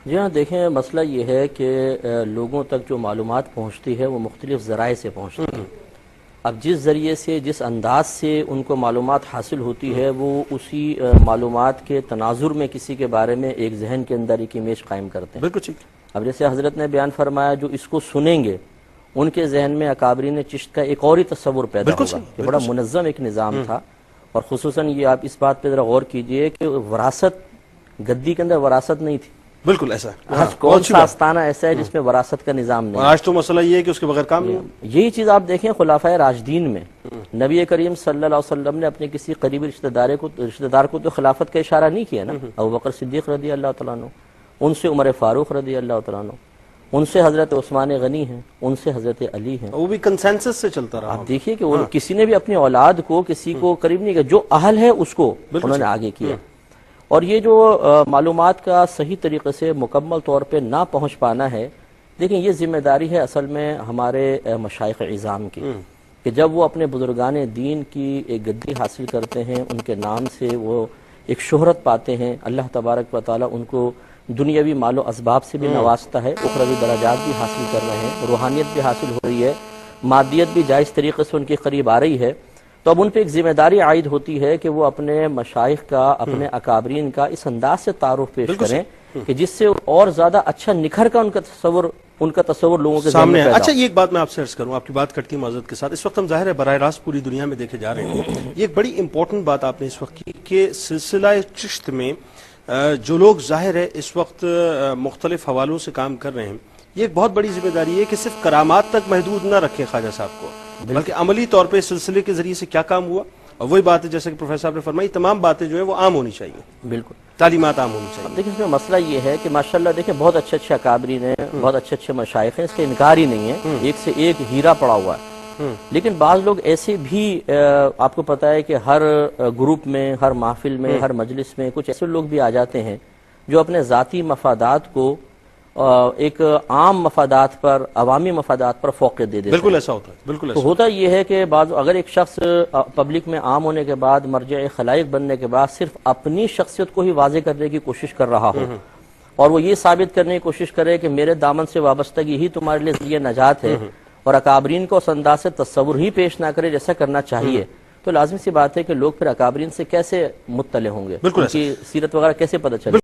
جی ہاں، دیکھیں مسئلہ یہ ہے کہ لوگوں تک جو معلومات پہنچتی ہے وہ مختلف ذرائع سے پہنچتی ہے۔ اب جس ذریعے سے جس انداز سے ان کو معلومات حاصل ہوتی ہے وہ اسی معلومات کے تناظر میں کسی کے بارے میں ایک ذہن کے اندر ایک امیج قائم کرتے ہیں۔ بالکل ٹھیک۔ اب جیسے حضرت نے بیان فرمایا جو اس کو سنیں گے ان کے ذہن میں اکابرین چشت کا ایک اور ہی تصور پیدا ہوگا کہ بڑا منظم ایک نظام تھا، اور خصوصاً یہ آپ اس بات پہ ذرا غور کیجئے کہ وراثت، گدی کے اندر وراثت نہیں تھی۔ بالکل ایسا آج کون سا آستانہ ایسا ہے جس میں وراثت کا نظام نہیں؟ آج تو مسئلہ یہ ہے کہ اس کے بغیر کام نہیں۔ یہی چیز آپ دیکھیں خلفائے راشدین میں نبی کریم صلی اللہ علیہ وسلم نے اپنے کسی قریبی رشتہ دار کو تو خلافت کا اشارہ نہیں کیا نا۔ ابو بکر صدیق رضی اللہ تعالیٰ عنہ، ان سے عمر فاروق رضی اللہ تعالیٰ عنہ، ان سے حضرت عثمان غنی ہیں، ان سے حضرت علی ہیں۔ وہ بھی کنسنسس سے چلتا رہا۔ آپ دیکھیے کہ کسی نے بھی اپنی اولاد کو کسی کو قریب نہیں کیا، جو اہل ہے اس کو انہوں نے آگے کیا۔ اور یہ جو معلومات کا صحیح طریقے سے مکمل طور پہ نہ پہنچ پانا ہے، دیکھیں یہ ذمہ داری ہے اصل میں ہمارے مشائخ عظام کی، کہ جب وہ اپنے بزرگان دین کی ایک گدی حاصل کرتے ہیں، ان کے نام سے وہ ایک شہرت پاتے ہیں، اللہ تبارک و تعالیٰ ان کو دنیاوی مال و اسباب سے بھی نوازتا ہے، اخروی درجات بھی حاصل کر رہے ہیں، روحانیت بھی حاصل ہو رہی ہے، مادیت بھی جائز طریقے سے ان کے قریب آ رہی ہے، تو اب ان پہ ایک ذمہ داری عائد ہوتی ہے کہ وہ اپنے مشائخ کا، اپنے اکابرین کا اس انداز سے تعارف پیش کریں کہ جس سے اور زیادہ اچھا نکھر کا ان کا تصور لوگوں کے سامنے پیدا ہو۔ اچھا، یہ ایک بات میں آپ سے عرض کروں، آپ کی بات کٹتی معذرت کے ساتھ، اس وقت ہم ظاہر ہے براہ راست پوری دنیا میں دیکھے جا رہے ہیں، یہ ایک بڑی امپورٹنٹ بات آپ نے اس وقت کی کہ سلسلہ چشت میں جو لوگ ظاہر ہے اس وقت مختلف حوالوں سے کام کر رہے ہیں، یہ ایک بہت بڑی ذمہ داری ہے کہ صرف کرامات تک محدود نہ رکھیں خواجہ صاحب کو، بلکہ عملی طور پہ سلسلے کے ذریعے سے کیا کام ہوا، اور وہی بات ہے جیسے کہ پروفیسر صاحب نے فرمائی، تمام باتیں جو ہیں وہ عام ہونی چاہیے۔ بالکل، تعلیمات عام ہونی چاہیے۔ دیکھیں اس میں مسئلہ یہ ہے کہ ماشاءاللہ دیکھیں بہت اچھے اکابرین ہیں، بہت اچھے مشائخ ہیں، اس کا انکار ہی نہیں ہے، ایک سے ایک ہیرا پڑا ہوا ہے، لیکن بعض لوگ ایسے بھی آپ کو پتا ہے کہ ہر گروپ میں، ہر محفل میں، ہر مجلس میں کچھ ایسے لوگ بھی آ جاتے ہیں جو اپنے ذاتی مفادات کو ایک عام مفادات پر، عوامی مفادات پر فوقیت دے دیتے ہیں۔ بالکل ایسا ہوتا ہے، بالکل ایسا ہوتا یہ ہے کہ اگر ایک شخص پبلک میں عام ہونے کے بعد، مرجع خلائق بننے کے بعد صرف اپنی شخصیت کو ہی واضح کرنے کی کوشش کر رہا ہو، اور وہ یہ ثابت کرنے کی کوشش کرے کہ میرے دامن سے وابستگی ہی تمہارے لیے ذریعہ نجات ہے، اور اکابرین کو اس انداز سے تصور ہی پیش نہ کرے جیسا کرنا چاہیے، تو لازم سی بات ہے کہ لوگ پھر اکابرین سے کیسے مطلع ہوں گے، ان کی سیرت وغیرہ کیسے پتہ چلے۔